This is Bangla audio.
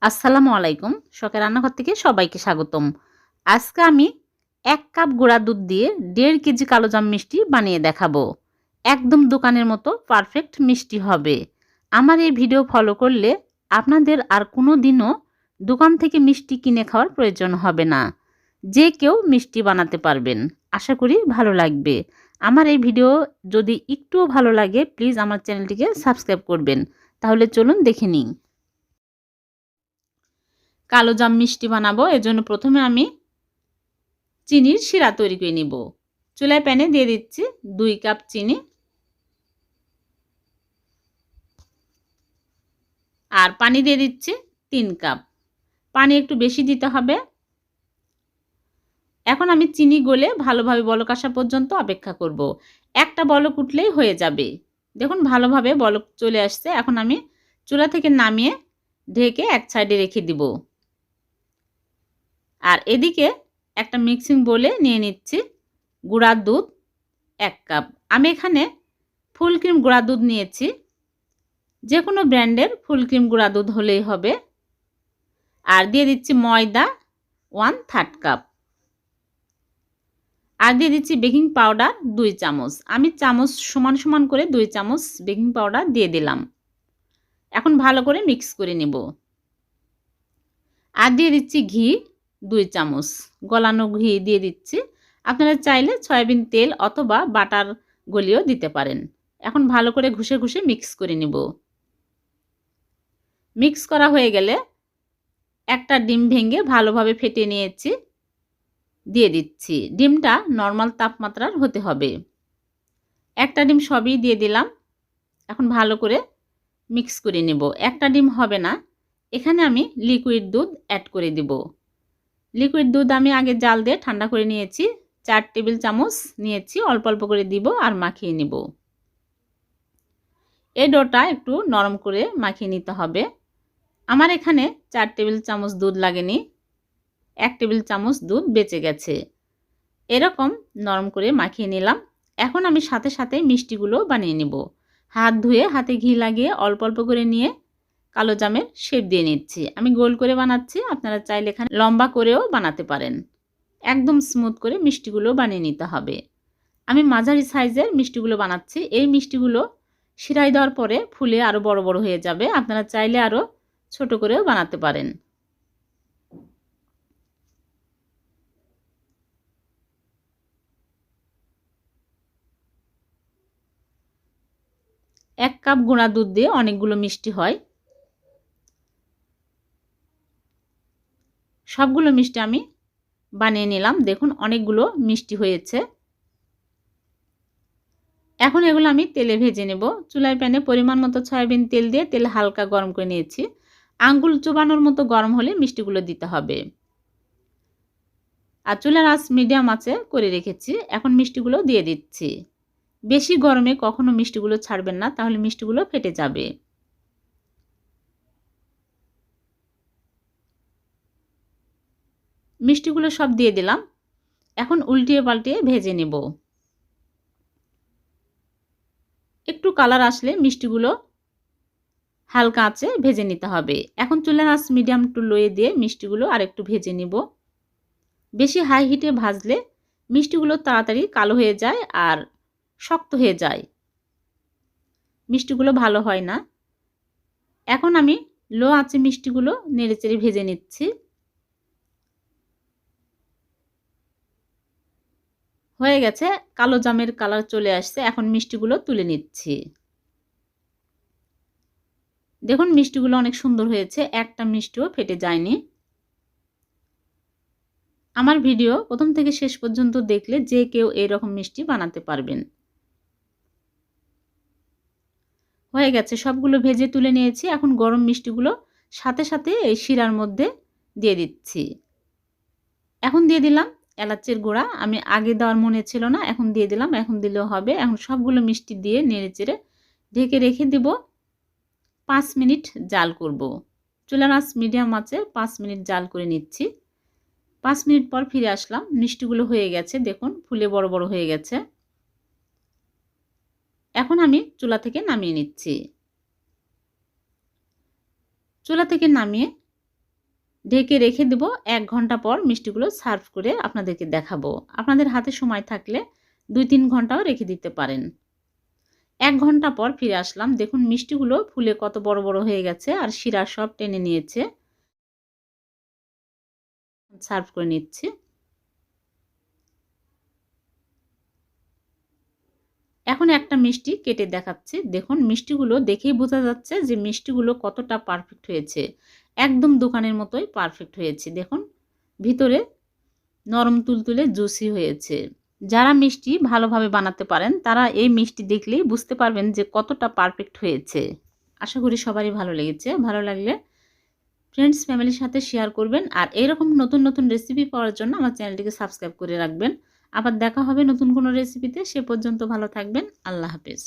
আসসালামু আলাইকুম। শখের রান্নাঘর থেকে সবাইকে স্বাগতম। আজকে আমি ১ কাপ গুঁড়া দুধ দিয়ে ১.৫ কেজি কালোজাম মিষ্টি বানিয়ে দেখাবো। একদম দোকানের মতো পারফেক্ট মিষ্টি হবে। আমার এই ভিডিও ফলো করলে আপনাদের আর কোনো দিনও দোকান থেকে মিষ্টি কিনে খাওয়ার প্রয়োজন হবে না। যে কেউ মিষ্টি বানাতে পারবেন। আশা করি ভালো লাগবে। আমার এই ভিডিও যদি একটুও ভালো লাগে প্লিজ আমার চ্যানেলটিকে সাবস্ক্রাইব করবেন। তাহলে চলুন দেখে নিই। কালোজাম মিষ্টি বানাবো, এজন্য প্রথমে আমি চিনির শিরা তৈরি করে নিব। চুলায় প্যানে দিয়ে দিচ্ছি 2 কাপ চিনি আর পানি দিয়ে দিচ্ছি 3 কাপ। পানি একটু বেশি দিতে হবে। এখন আমি চিনি গলে ভালোভাবে বলক আসা পর্যন্ত অপেক্ষা করব। একটা বলক উঠলেই হয়ে যাবে। দেখুন ভালোভাবে বলক চলে আসছে। এখন আমি চুলা থেকে নামিয়ে ঢেকে এক সাইডে রেখে দিব। আর এদিকে একটা মিক্সিং বোলে নিয়ে নিচ্ছি গুঁড়া দুধ 1 কাপ। আমি এখানে ফুল ক্রিম গুঁড়া দুধ নিয়েছি। যে কোনো ব্র্যান্ডের ফুল ক্রিম গুঁড়া দুধ হলেই হবে। আর দিয়ে দিচ্ছি ময়দা 1/3 কাপ। আর দিয়ে দিচ্ছি বেকিং পাউডার 2 চামচ। আমি চামচ সমান সমান করে 2 চামচ বেকিং পাউডার দিয়ে দিলাম। এখন ভালো করে মিক্স করে নেব। আর দিয়ে দিচ্ছি ঘি 2 চামচ। গলানো ঘি দিয়ে দিচ্ছি। আপনারা চাইলে সয়াবিন তেল অথবা বাটার গলিও দিতে পারেন। এখন ভালো করে ঘষে ঘষে মিক্স করে নেব। মিক্স করা হয়ে গেলে একটা ডিম ভেঙে ভালোভাবে ফেটিয়ে নিয়েছি, দিয়ে দিচ্ছি। ডিমটা নরমাল তাপমাত্রার হতে হবে। একটা ডিম সবই দিয়ে দিলাম। এখন ভালো করে মিক্স করে নেব। একটা ডিম হবে না, এখানে আমি লিকুইড দুধ অ্যাড করে দিব। লিকুইড দুধ আমি আগে জাল দিয়ে ঠান্ডা করে নিয়েছি। 4 টেবিল চামচ নিয়েছি, অল্প অল্প করে দিব আর মাখিয়ে নিব। এই ডোটা একটু নরম করে মাখিয়ে নিতে হবে। আমার এখানে 4 টেবিল চামচ দুধ লাগেনি, 1 টেবিল চামচ দুধ বেঁচে গেছে। এরকম নরম করে মাখিয়ে নিলাম। এখন আমি সাথে সাথে মিষ্টিগুলো বানিয়ে নিব। হাত ধুয়ে হাতে ঘি লাগিয়ে অল্প অল্প করে নিয়ে কালোজামের শেপ দিয়ে নিচ্ছি। আমি গোল করে বানাচ্ছি, আপনারা চাইলে এখানে লম্বা করেও বানাতে পারেন। একদম স্মুথ করে মিষ্টিগুলো বানিয়ে নিতে হবে। আমি মাঝারি সাইজের মিষ্টিগুলো বানাচ্ছি। এই মিষ্টিগুলো শিরায় দেওয়ার পরে ফুলে আরও বড় বড় হয়ে যাবে। আপনারা চাইলে আরও ছোট করেও বানাতে পারেন। 1 কাপ গুঁড়া দুধ দিয়ে অনেকগুলো মিষ্টি হয়। সবগুলো মিষ্টি আমি বানিয়ে নিলাম। দেখুন অনেকগুলো মিষ্টি হয়েছে। এখন এগুলো আমি তেলে ভেজে নেব। চুলায় প্যানে পরিমাণ মতো সয়াবিন তেল দিয়ে তেল হালকা গরম করে নিয়েছি। আঙ্গুল চুবানোর মতো গরম হলে মিষ্টিগুলো দিতে হবে। আর চুলার আঁচ মিডিয়াম আঁচে করে রেখেছি। এখন মিষ্টিগুলো দিয়ে দিচ্ছি। বেশি গরমে কখনো মিষ্টিগুলো ছাড়বেন না, তাহলে মিষ্টিগুলো ফেটে যাবে। মিষ্টিগুলো সব দিয়ে দিলাম। এখন উল্টিয়ে পাল্টিয়ে ভেজে নেব। একটু কালার আসলে মিষ্টিগুলো হালকা আঁচে ভেজে নিতে হবে। এখন চুলার আঁচ মিডিয়াম টু লোয়ে দিয়ে মিষ্টিগুলো আরেকটু ভেজে নিব। বেশি হাই হিটে ভাজলে মিষ্টিগুলো তাড়াতাড়ি কালো হয়ে যায় আর শক্ত হয়ে যায়, মিষ্টিগুলো ভালো হয় না। এখন আমি লো আঁচে মিষ্টিগুলো নেড়েচেড়ে ভেজে নিচ্ছি। হয়ে গেছে, কালো জামের কালার চলে আসছে। এখন মিষ্টিগুলো তুলে নিচ্ছি। দেখুন মিষ্টিগুলো অনেক সুন্দর হয়েছে, একটা মিষ্টিও ফেটে যায়নি। আমার ভিডিও প্রথম থেকে শেষ পর্যন্ত দেখলে যে কেউ এরকম মিষ্টি বানাতে পারবেন। হয়ে গেছে, সবগুলো ভেজে তুলে নিয়েছি। এখন গরম মিষ্টিগুলো সাথে সাথে এই শিরার মধ্যে দিয়ে দিচ্ছি। এখন দিয়ে দিলাম এলাচের গুঁড়া। আমি আগে দেওয়ার মনে ছিল না, এখন দিয়ে দিলাম। এখন দিলেও হবে। এখন সবগুলো মিষ্টি দিয়ে নেড়েচেড়ে ঢেকে রেখে দিব। 5 মিনিট জাল করব। চুলার আঁচ মিডিয়াম আঁচে 5 মিনিট জাল করে নিচ্ছি। 5 মিনিট পর ফিরে আসলাম। মিষ্টিগুলো হয়ে গেছে, দেখুন ফুলে বড় বড় হয়ে গেছে। এখন আমি চুলা থেকে নামিয়ে নিচ্ছি। চুলা থেকে নামিয়ে ঢেকে রেখে দেব। 1 ঘন্টা পর মিষ্টিগুলো সার্ভ করে আপনাদেরকে দেখাবো। আপনাদের হাতে সময় থাকলে 2-3 ঘন্টাও রেখে দিতে পারেন। 1 ঘন্টা পর ফিরে আসলাম। দেখুন মিষ্টিগুলো ফুলে কত বড় বড় হয়ে গেছে আর শিরা সব টেনে নিয়েছে। সার্ভ করে নিচ্ছি। এখন একটা মিষ্টি কেটে দেখাচ্ছি। দেখুন মিষ্টিগুলো দেখেই বোঝা যাচ্ছে যে মিষ্টিগুলো কতটা পারফেক্ট হয়েছে। একদম দোকানের মতোই পারফেক্ট হয়েছে। দেখুন ভিতরে নরম তুলতুলে জুসি হয়েছে। যারা মিষ্টি ভালোভাবে বানাতে পারেন তারা এই মিষ্টি দেখলেই বুঝতে পারবেন যে কতটা পারফেক্ট হয়েছে। আশা করি সবারই ভালো লেগেছে। ভালো লাগলে ফ্রেন্ডস ফ্যামিলির সাথে শেয়ার করবেন আর এরকম নতুন নতুন রেসিপি পাওয়ার জন্য আমার চ্যানেলটিকে সাবস্ক্রাইব করে রাখবেন। আবার দেখা হবে নতুন কোনো রেসিপিতে। সে পর্যন্ত ভালো থাকবেন। আল্লাহ হাফেজ।